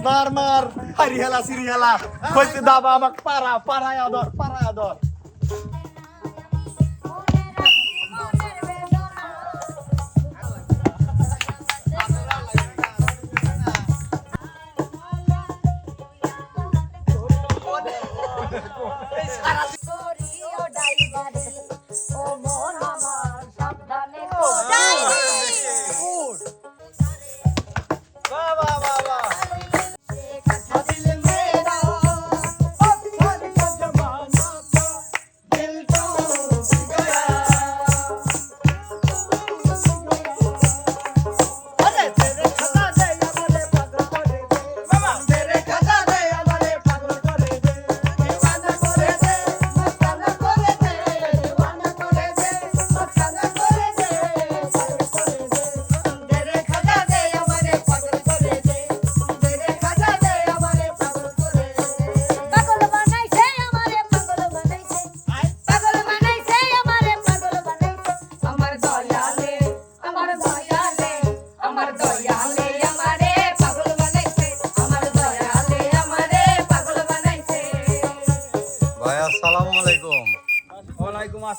মার মার হারি হেলা সিরি হেলা কইতে দাবা আমাক পাড়ায় আদর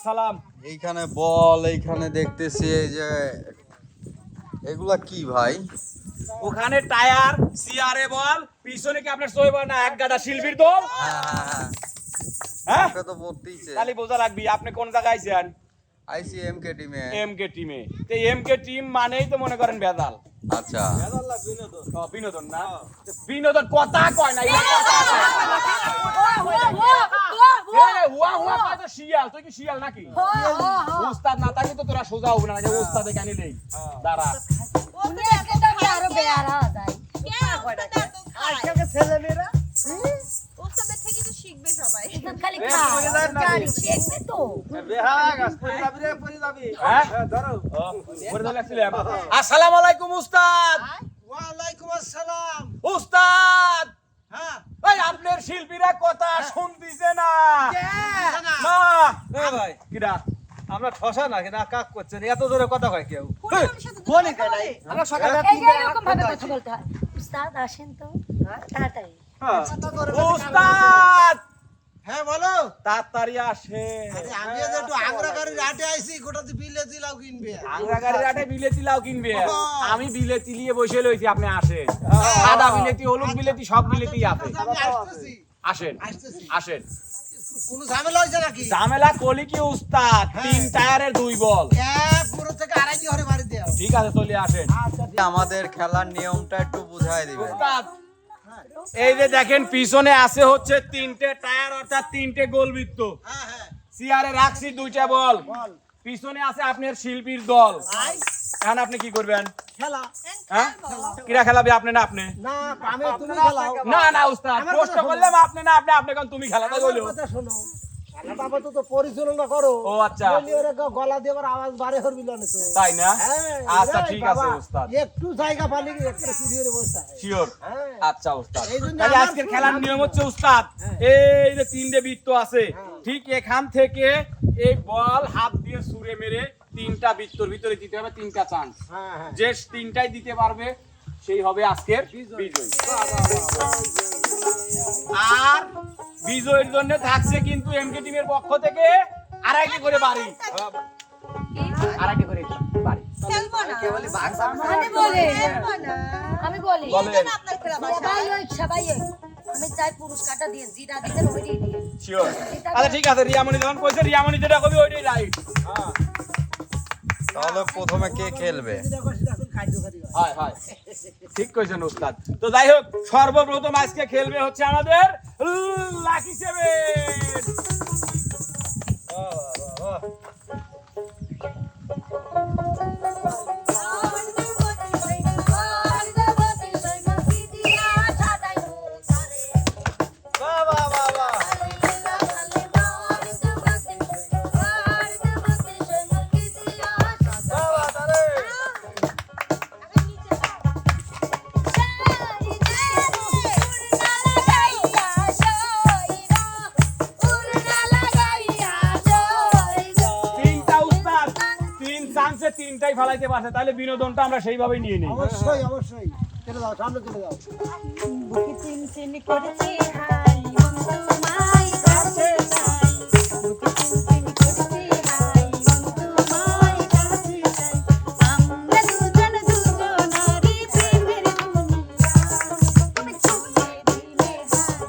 সালাম। এইখানে বল, এইখানে দেখতেছি এই যে এগুলা কি ভাই? ওখানে টায়ার, সিআরএ বল, পিছনে কি আপনার সইব না এক গাদা শিল্পীর দল? হ্যাঁ এটা তো বলতেইছে। খালি বোঝা লাগবি আপনি কোন জায়গায় আইছেন? আইসি এমকে টিমে। এমকে টিমে। তো এমকে টিম মানেই তো মনে করেন ভেজাল। আচ্ছা, বিনোদন না, বিনোদন কথা কয় না, শিয়াল। তুই কি শিয়াল নাকি? উস্তাদ না থাকি তো তোরা সোজা হবো না, উস্তাদে কেন নেই দাঁড়া। ছেলেমেয়েরা আসসালামু আলাইকুম উস্তাদ। ওয়ালাইকুম আসসালাম। উস্তাদ হ্যাঁ ভাই আপনার শিল্পীরা কথা শুনতেছে না। না ভাই কিরা আমরা ঠসা না কিনা কাক করছেন এত জোরে কথা কয় কেউ? বলে কালাই আমরা সকালে এরকম ভাবে কথা বলতে হয়। উস্তাদ আসেন তো তাড়াতাড়ি। উস্তাদ হ্যাঁ বলো। তাড়াতাড়ি আসে। আমি যে একটু আগ্রাগাড়ির হাটে আইছি গোটাতে বিলেতি লাউ কিনবে। আংরাগাড়ির আটে বিলেতি লাউ কিনবে। আমি বিলেতি নিয়ে বসে লইছি, আপনি আসেন। সাদা বিলেতি, হলুদ বিলেতি, সব বিলেতি আছে। আমি আসতেছি আসেন আসেন। কোন ঝামেলা হইছে নাকি? ঝামেলা কলি কি উস্তাদ? 3 টায়ারের 2 বল। এক পুরো থেকে আড়াই ঘরে বাড়ি দাও। ঠিক আছে চলে আসেন। আমাদের খেলার নিয়মটা একটু বুঝাই দিবেন। উস্তাদ এই যে দেখেন পিছনে আছে হচ্ছে 3টে টায়ার, অর্থাৎ 3টে গোলবৃত্ত। হ্যাঁ হ্যাঁ সিআরে রাখছি 2টা বল। পিছনে আছে আপনার শিল্পীর দল। এখন আপনি কি করবেন? খেলা। হ্যাঁ কিরা খেলাবে? আপনি না আপনি? না আমি তুমি খেলাও। না না উস্তাদ প্রশ্ন করলাম আপনি না আপনি কোন তুমি খেলা তাই বলো। কথা শোনো। খেলা বাবা তো পরিচালনা করো। ও আচ্ছা বলিওরে গলা দিয়ে আবার আওয়াজ বাড়ে হরবি না তো। তাই না? হ্যাঁ, আচ্ছা এই ঠিক বাবা, আছে উস্তাদ, একটু জায়গা পালি একটা স্টুডিওর বসা। শিওর। হ্যাঁ। আচ্ছা উস্তাদ এই জন্য তাহলে আমার আজকের খুব খেলার নাম নিয়ম ছিল। হচ্ছে উস্তাদ এই যে 3টে বৃত্ত আছে, ঠিক এখান থেকে এই বল হাত দিয়ে ছুঁড়ে মেরে 3টা বৃত্তর ভিতরে দিতে হবে 3টা চান্স। হ্যাঁ হ্যাঁ যে 3টাই দিতে পারবে সেই হবে আজকের বিজয়ী। আর বিজয়ের জন্য থাকছে কিন্তু এমকে টিমের পক্ষ থেকে আড়াইটি করে বাড়ি, আড়াইটি করে বাড়ি। আমি বলি বলেন সবাই আমি চাই পুরস্কারটা দিয়ে জিরা দিতেন ওইটাই দিয়ে। শিওর। আচ্ছা ঠিক আছে, রিয়ামণি যখন কইছে রিয়ামণি যেটা কবি ওইটাই রাইট। তাহলে প্রথমে কে খেলবে? হয় হয় ঠিক কইছেন উস্তাদ। তো যাই হোক সর্বপ্রথম আজকে খেলবে হচ্ছে আমাদের লাকি 7। তিনটাই ফেলাইতে পারছে, তাহলে বিনোদনটা আমরা সেইভাবেই নিয়ে নিই। অবশ্যই অবশ্যই। চলে যাও সামনে চলে যাও বুকে চিনচিন করছে হাই মন তোমায় কাছে চাই বুকে চিনচিন করছে হাই মন তোমায় কাছে চাই আমরা দুজনারই প্রেমের দুনিয়া তুমি ছুঁয়ে দিলে হাত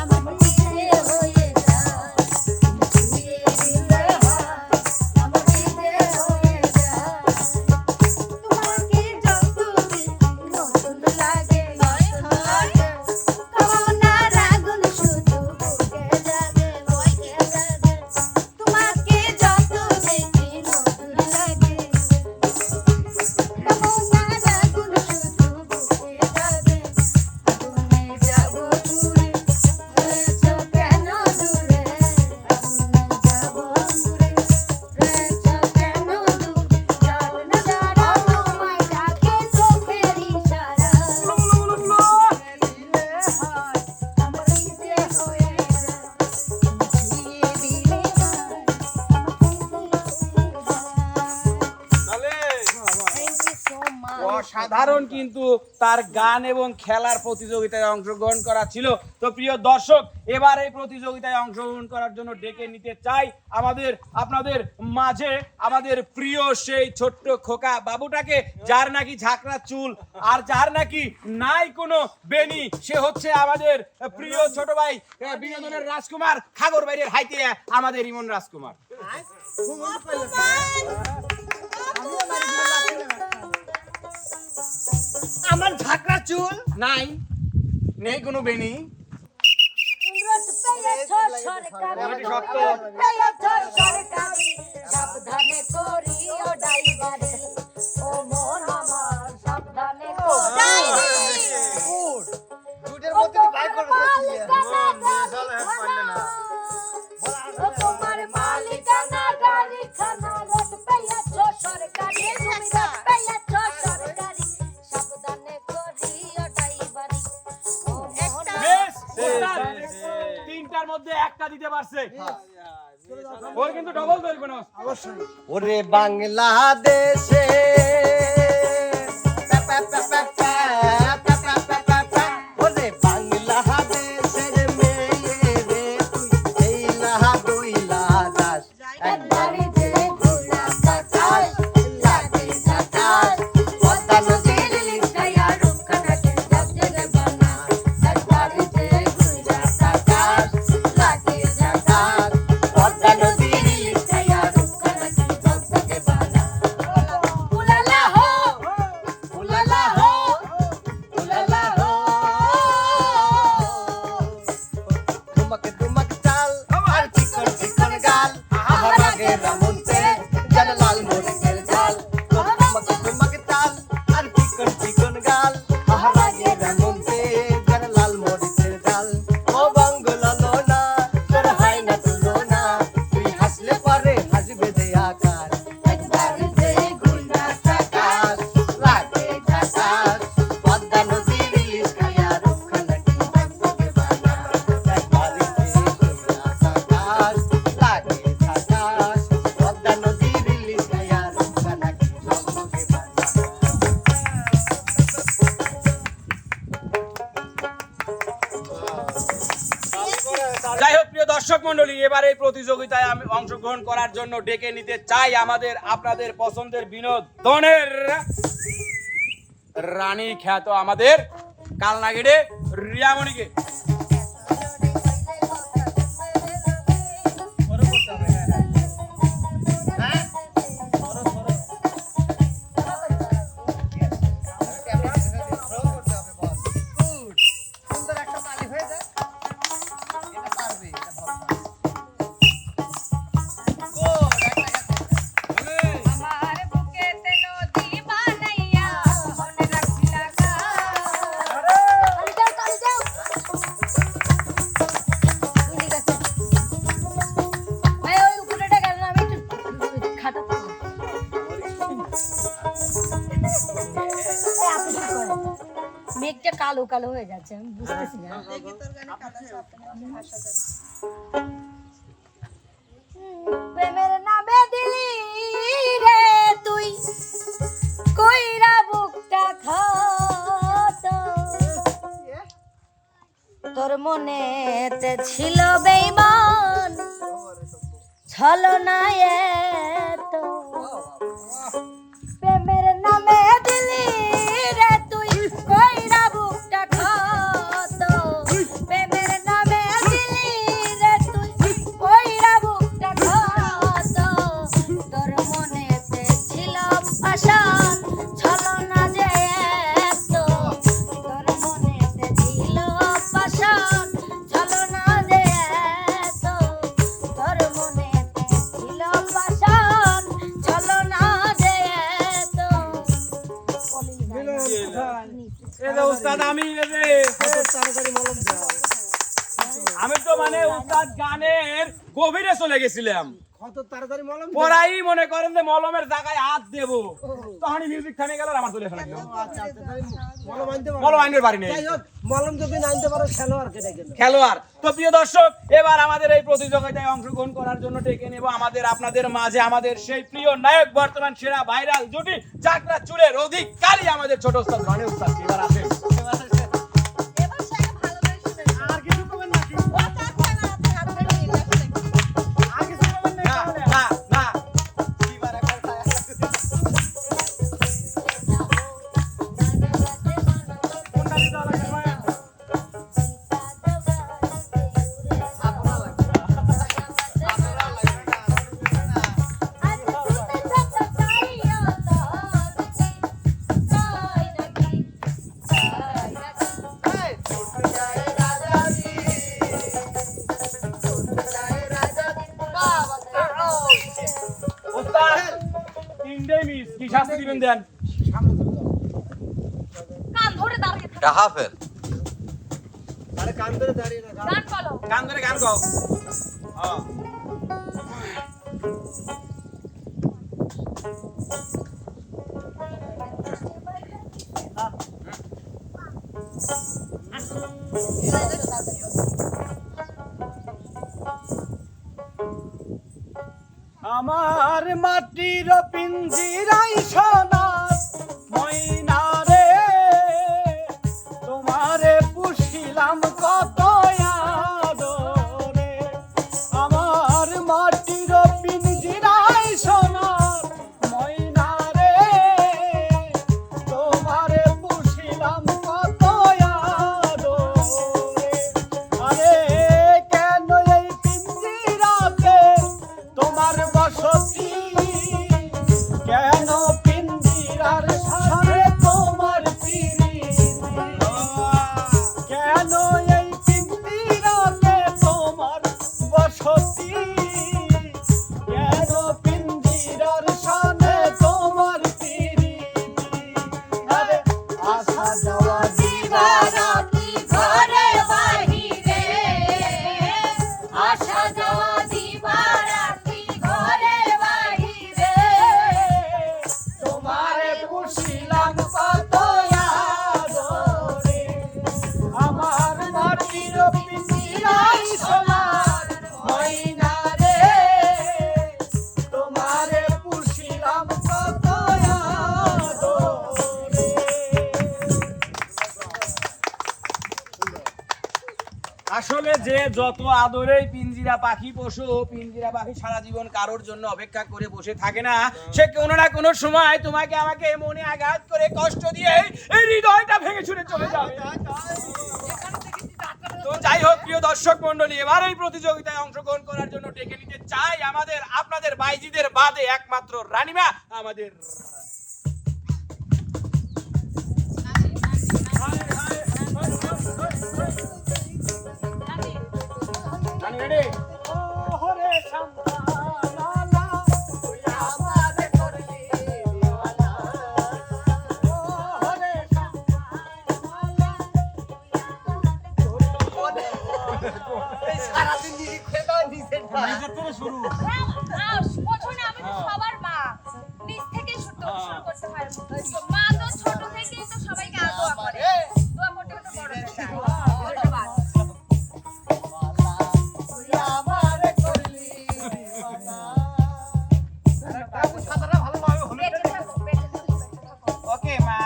আমার হৃদয়ে হয়ে যায় তুমি ছুঁয়ে দিলে হাত আমার হৃদয়ে হয়ে যায় তোমাকে যত নতুন লাগে কামনার আগুন শুধু বুকে জাগে বইকে জাগে তোমাকে যত দেখি নতুন লাগে কামনার আগুন শুধু বুকে জাগে আগুনে যাব দূরে রেছো কেন দূরে আগুনে যাব দূরে রেছো কেন দূরে চল না দাঁড়াও তোমায় ডাকে চোখের ইশারা দিলে হাত আমার হৃদয়ে হয়ে যায় ছুঁয়ে দিলে থ্যাংক ইউ সো মাচ অসাধারণ কিন্তু তার গান এবং খেলার প্রতিযোগিতায় অংশগ্রহণ করা ছিল। তো প্রিয় দর্শক, এবার এই প্রতিযোগিতায় অংশগ্রহণ করার জন্য ডেকে নিতে চাই আপনাদের মাঝে আমাদের প্রিয় সেই ছোট্ট খোকা বাবুটাকে, যার নাকি ঝাঁকড়া চুল আর যার নাকি নাই কোনো বেনি। সে হচ্ছে আমাদের প্রিয় ছোট ভাই বিনোদনের রাজকুমার, খাগর বাইরের হাইতে আমাদের ইমন রাজকুমার। আমার ঝাঁকড়া চুল নাই, নেই কোনো বেনি। সাবধানে করিও ডাইভারে ও মন আমার সাবধানে দুধের মধ্যে বাই করে তোমার মালিকানা গাড়ি খানা রোড পেয়েছো সরকারি তুমি রোড পেয়েছো সরকারি সাবধানে করিও ডাইভারে ও মন বেশ, ওস্তাদ, তিনটার মধ্যে একটা দিতে পারছে। ওর কিন্তু ডবল ধরবে না। ওরে বাংলাদেশে ওরে বাংলাদেশের মেয়ে রে তুই এই লাহা দুইলা দাস একবারে যে ঘোড়া কাটাস লাগে কাটাস পদ্মা নদীর লিখায়া রূপখানাকে জগজগে বানা একবারে যে ঘোড়া কাটাস লাগে কাটাস পদ্মা নদীর লিখায়া রূপখানাকে জগজগে বানা উলালা হো উলালা হো উলালা হো ধুমক ধুমক চাল আর চিকন চিকন গাল আহার আগে রামুনতে যেন লাল মরিচের ঝাল ধুমক ধুমক চাল আর চিকন চিকন গাল আহার আগে রামুনতে যেন লাল মরিচের ঝাল ও বাংলা লোনা তোর হাই না তুলনা তুই হাসলে পরে হাসবে যে আকাশ একবারে যে ঘোড়া কাটাস লাগে কাটাস পদ্মা নদীর ইলিশ খায়া রূপখানাটি জগজগে বানা একবারে যে ঘোড়া কাটাস লাগে কাটাস পদ্মা নদীর ইলিশ খায়া রূপখানাটি জগজগে বানা। যাই হোক প্রিয় দর্শক মন্ডলী, এবার এই প্রতিযোগিতায় আমি অংশগ্রহণ করার জন্য ডেকে নিতে চাই আপনাদের পছন্দের বিনোদনের রানী খ্যাত আমাদের কালনাগিরে রিয়ামণিকে। সুন্দর একটা তালি হয়ে যায় এটা পারবে এটা ভালো আমার বুকেতে নদী বানাইয়া মনে রাখিলা গা তালি দাও ঠিক আছে ওই উপরেটা গেল না, আমি একটু খাটাতে আপনি কি করেন? মেঘটা কালো কালো হয়ে যাচ্ছে, আমি বুঝতেছি না। প্রেমের নামে দিলি রে তুই কইরা বুকটা খাত তোর মনেতে ছিল বেঈমান ছলনা এত প্রেমের নামে দিলি রে তুই কইরা বুকটা ক্ষত প্রেমের নামে দিলি রে তুই কইরা বুকটা ক্ষত তোর মনেতে ছিল পাষাণ ছলনা যে এত তোর মনেতে ছিল পাষাণ ছলনা যে এত তোর মনেতে ছিল পাষাণ ছলনা যে এত এই যে উস্তাদ আমি তো মানে উস্তাদ গানের গভীরে চলে গেছিলাম কত তাড়াতাড়ি মলম পরাই মনে করেন যে মলমের জায়গায় হাত দেবো তখনই মিউজিক থামে গেল আর আমার চলে ফেলা আচ্ছা আচ্ছা তাই মলম আনতে পারো মলম আইনের বাড়ি নেই যাই হোক মলম যদি না আনতে পারো খেলোয়াড় কেটে গেল খেলোয়াড় তো প্রিয় দর্শক এবার আমাদের এই প্রতিযোগিতায় অংশগ্রহণ করার জন্য ডেকে নেব আমাদের আপনাদের মাঝে আমাদের সেই প্রিয় নায়ক বর্তমান সেরা ভাইরাল জুটি চাকরা চুলের অধিকারী আমাদের ছোট উস্তাদ রনি উস্তাদ এবার আসেন আর কিছু করবেন নাকি না না উস্তাদ তিনটে মিস কি শাস্তি দিবেন দেন কান ধরে দাঁড়িয়ে থাক কাহাফের আরে কান ধরে দাঁড়িয়ে না গান বলো গান ধরে গান গাও হ্যাঁ আমার মাটির পিঞ্জিরাই সোনার ময়না রে তোমারে পুষিলাম কত আদরে আমার মাটির পিঞ্জিরাই সোনার ময়না রে তোমারে পুষিলাম কত আদরে আরে কেন এই পিঞ্জিরাতে তোমার বসতি কেন পিঞ্জিরার সাথে তোমার পিরিতি কেন এই পিঞ্জিরাতে তোমার বসতি কেন পিঞ্জিরার সাথে তোমার পিরিতি আরে আসা যাওয়া দিবারাতি ঘরে বাহিরে আসা যাওয়া দিবারাতি ঘরে বাহিরে তোমারে পুষিলাম কত আদরে আমার মাটির পিঞ্জিরাই সোনার ময়না রে তোমারে পুষিলাম কত আদরে আসলে যে যত আদরেই পিঞ্জিরা পাখি পশু পিঞ্জিরা পাখি সারা জীবন কারোর জন্য অপেক্ষা করে বসে থাকে না সে কোনো না কোনো সময় তোমাকে আমাকে মনে আঘাত করে কষ্ট দিয়ে এই হৃদয়টা ভেঙে ছুড়ে চলে যাবে তো যাই হোক প্রিয় দর্শক মণ্ডলী এবার এই প্রতিযোগিতায় অংশগ্রহণ করার জন্য ডেকে নিতে চাই আমাদের আপনাদের বাইজিদের বাদে একমাত্র রানীমা আমাদের রানী রেডি ও হরে শান্তা লালা তুই আমারে করলি দিওয়ানা ও হরে শান্তা লালা এই সারাদিন নিরীক্ষে তো নিজের ভাই শুরু বোঝো না আমি তো সবার মা নিজ থেকে শুরু করতে হয় মা তো ছোট থেকেই তো সবাইকে দোয়া করে দোয়া করতে করতে বড় হয়ে যায় ধন্যবাদ তুই আমারে করলি দিওয়ানা সাদারা ভালোভাবে হলো বেঁচে থাকো বেঁচে থাকো বেঁচে থাকো ওকে মা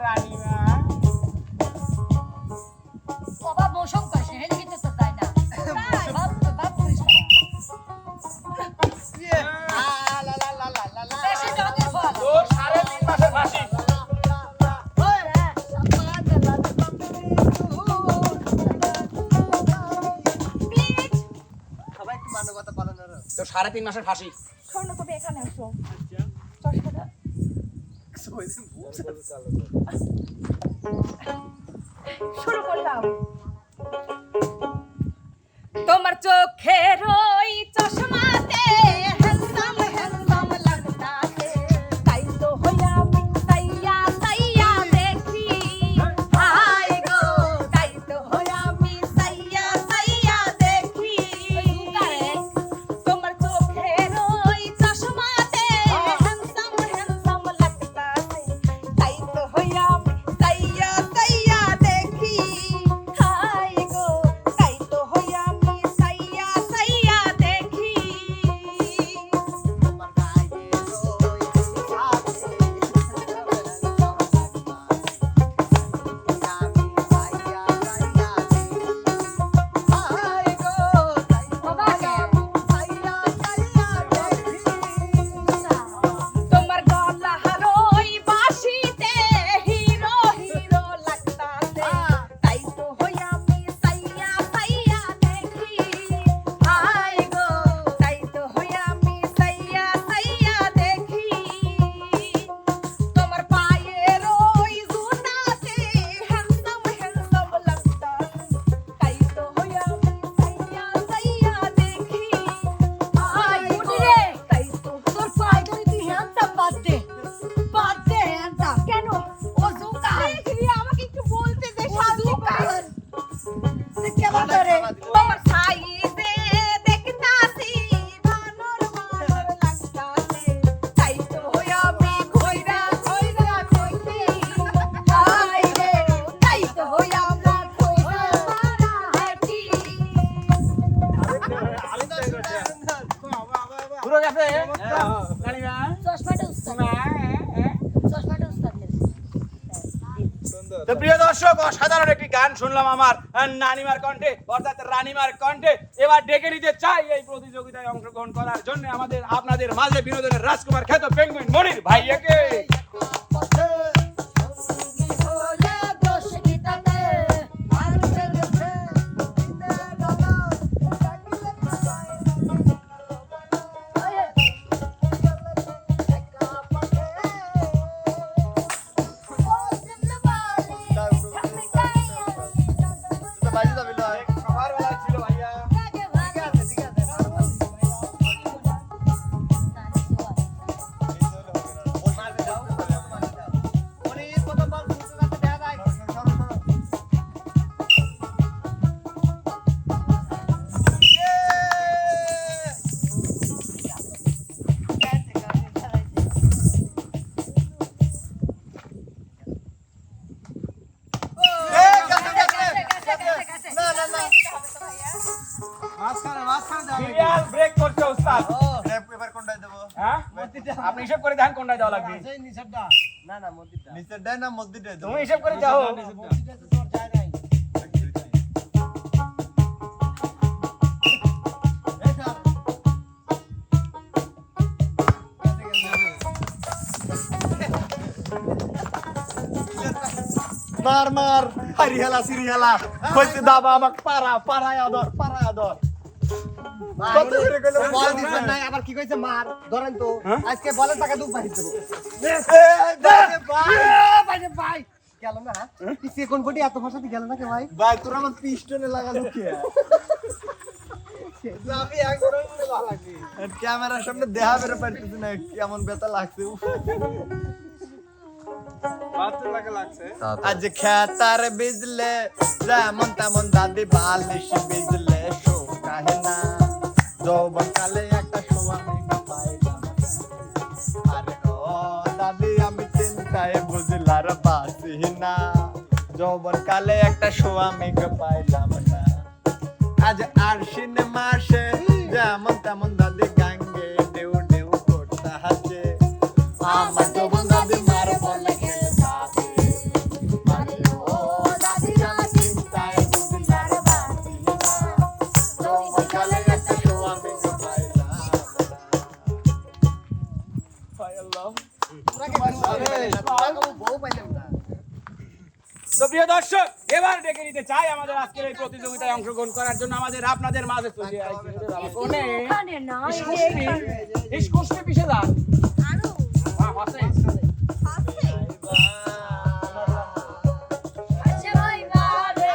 রানীমা বাবা মৌসুম কাশে তো 3.5 মাসের ফাঁসি। শোনো তুমি এখানে আসো চশমাটা শুরু করলাম তোমার চোখের ওই চশমাতে হ্যান্ডসাম হ্যান্ডসাম লাগতাছে তাই তো হইয়া আমি সাইয়া সাইয়া দেখি হাই গো তাই তো হইয়া আমি সাইয়া সাইয়া দেখি তোমার চোখের ওই চশমাতে হ্যান্ডসাম হ্যান্ডসাম লাগতাছে তাই তো হইয়া আমি সাইয়া সাইয়া দেখি হাই গো তাই তো হইয়া আমি সাইয়া সাইয়া দেখি তোমার গায়ে রই আছে আমি সাইয়া সাইয়া দেখি হাই গো তাই তো হইয়া আমি সাইয়া সাইয়া দেখি তোমার গলা হারোই বাঁশিতে হিরো হিরো লাগতাছে তাই তো হইয়া আমি সাইয়া সাইয়া দেখি হাই গো তাই তো হইয়া আমি সাইয়া সাইয়া দেখি তোমার পায়ের ওই জুতাতে হ্যান্ডসাম হ্যান্ডসাম লাগতাছে তাই তো হইয়া আমি সাইয়া সাইয়া দেখি হাই গুডিরে তাই তো তোর পায়ে তুই হ্যান্ডসাম বাদ দে হ্যান্ডসাম কেন ও জুতা দেখবি আমাকে একটু বলতে দে সাজুকা কেমন করে তোমার সাইজে দেখতাছি বানর বানর লাগতাছে তাই তো হইয়া আমি কইরা কইরা কইতে হাই রে তাই তো হইয়া আমরা কইরা মারা হাঁটি পুরো গেছে নানিমা চশমাটা উস্তাদ চশমাটা উস্তাদের তো প্রিয় দর্শক অসাধারণ একটি গান শুনলাম আমার নানিমার কণ্ঠে অর্থাৎ রানিমার কণ্ঠে। এবার ডেকে নিতে চাই এই প্রতিযোগিতায় অংশগ্রহণ করার জন্য আমাদের আপনাদের মাঝে বিনোদনের রাজকুমার খ্যাত পেঙ্গুইন মনির ভাইয়াকে। হইয়া দোষ গীতাতে মানুষের গেছে বাজি যাবে লয় সবার বেলায় ছিল ভাইয়া। ঠিক আছে অনেক কথা বল শুনতে যাচ্ছে দেখা যায় না না না সিরিয়াল ব্রেক করছে ওস্তাদ। এবার কোনটায় দেবো হ্যাঁ আপনি হিসাব করে দেখেন কোনটায় দেওয়া লাগবে। না না মসজিদটা নিচেরটাই না মসজিদটাই তুমি হিসাব করে যাও। মার মার হারিয়ালা সিরিয়ালা কইতে দাবা আমাক পারায় আদর কত করে কইলো বল দিছেন নাই আবার কি কইছে মার ধরেন তো আজকে বলের টাকা দুপ বাড়ি দেব ভাই গেল না পিছে কোন বডি এত ভাষাতে গেল না কে ভাই ভাই তোরা আমার পিস্টনে লাগালো কে আমি এক করে ভালো লাগে ক্যামেরার সামনে দেখা বের পারতেছ না কেমন ব্যথা লাগছে আজ খেতার বিজলে যেমন তেমন দাদি বালিশ বিজলে শো কাহে না যৌবন কালে একটা শোয়া মেঘা পাইলাম আরে ও দাদি আমি চিন্তায় বুঝলার বাসি না যৌবন কালে একটা শোয়া মেঘা পাইলাম না আজ আরশিন মাসে যেমন তেমন দাদি গাঙ্গে ডেউ ডেউ করতে হাসে আমার যৌবন দাদি মার বলে তো প্রিয় দর্শক, এবার ডেকে নিতে চাই আমাদের আজকের এই প্রতিযোগিতায় অংশগ্রহণ করার জন্য আপনাদের মাঝে চলে আসছে কোনে এখানে না, ইসকুশনি পিছে যান আরো আছে আছে। আচ্ছা ভাই বারে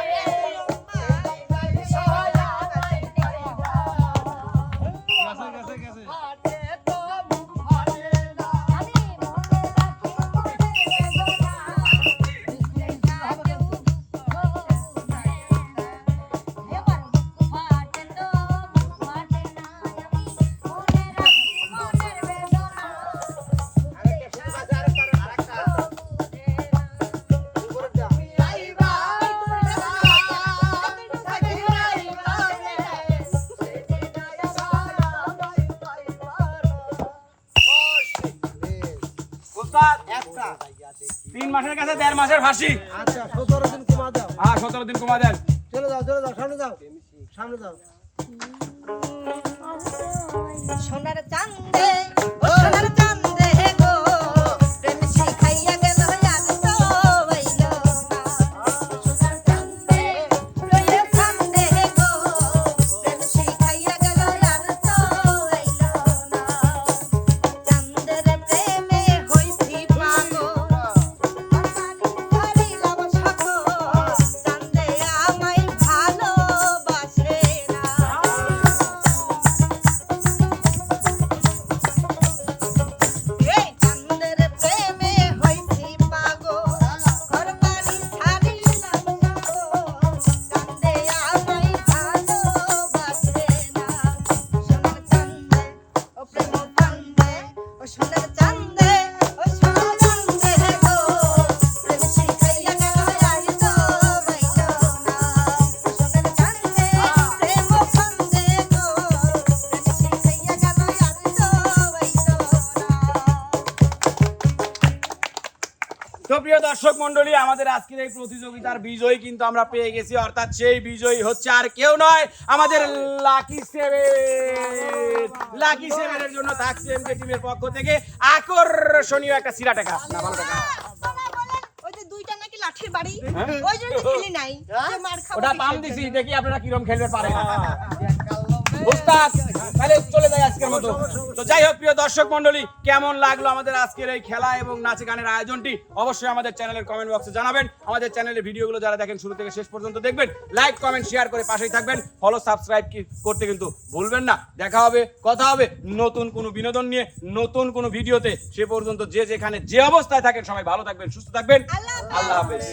উস্তাদ 3 মাসের কাছে 1.5 মাসের ফাঁসি। আচ্ছা 17 দিন কমা দাও। হ্যাঁ 17 দিন কমা দেন। চলে যাও সামনে যাও সামনে যাও। সোনার চাঁদে ও সোনার চাঁদে গো প্রেম শিখাইয়া গেল আর তো হইল না সোনার চাঁদে প্রেম চাঁদে গো প্রেম শিখাইয়া গেল আর তো হইল না চাঁদের প্রেমে হইছি পাগল হারিলাম সকল চাঁদে আমায় ভালোবাসে না এই চাঁদের প্রেমে হইছি পাগল ঘরবাড়ি ছাড়িলাম সকল চাঁদে আমায় ভালোবাসে না সোনার চাঁদে ও প্রেম চাঁদে ও সোনার চাঁদে ও সোনার চাঁদে গো প্রেম শিখাইয়া গেল আর তো হইল না সোনার চাঁদে প্রেম চাঁদে গো প্রেম শিখাইয়া গেল আর তো হইল না তো প্রিয় দর্শক মণ্ডলী, আমাদের আজকের এই প্রতিযোগিতার বিজয়ী কিন্তু আমরা পেয়ে গেছি, অর্থাৎ সেই বিজয়ী হচ্ছে আর কেউ নয় আমাদের লাকি সেভেনের জন্য থাকছে এমকে টিমের পক্ষ থেকে আকর্ষণীয় একটা সিরা টাকা। না ভালো টাকা বাবা বলেন ওই যে দুইটা নাকি লাঠির বাড়ি ওই জন্য খেলি নাই যে মার খাবো ওটা পাম দিছি, দেখি আপনারা কিরকম খেলতে পারেন। উস্তাদ তাহলে চলে যাই আজকের মতো। তো যাই হোক প্রিয় দর্শক মণ্ডলী, কেমন লাগলো আমাদের আজকের এই খেলা এবং নাচে গানের আয়োজনটি অবশ্যই আমাদের চ্যানেলের কমেন্ট বক্সে জানাবেন। আমাদের চ্যানেলের ভিডিওগুলো যারা দেখেন শুরু থেকে শেষ পর্যন্ত দেখবেন, লাইক কমেন্ট শেয়ার করে পাশেই থাকবেন, ফলো সাবস্ক্রাইব করতে কিন্তু ভুলবেন না। দেখা হবে, কথা হবে নতুন কোনো বিনোদন নিয়ে, নতুন কোনো ভিডিওতে। সে পর্যন্ত যে যেখানে যে অবস্থায় থাকেন সবাই ভালো থাকবেন, সুস্থ থাকবেন। আল্লাহ হাফেজ। আল্লাহ হাফেজ।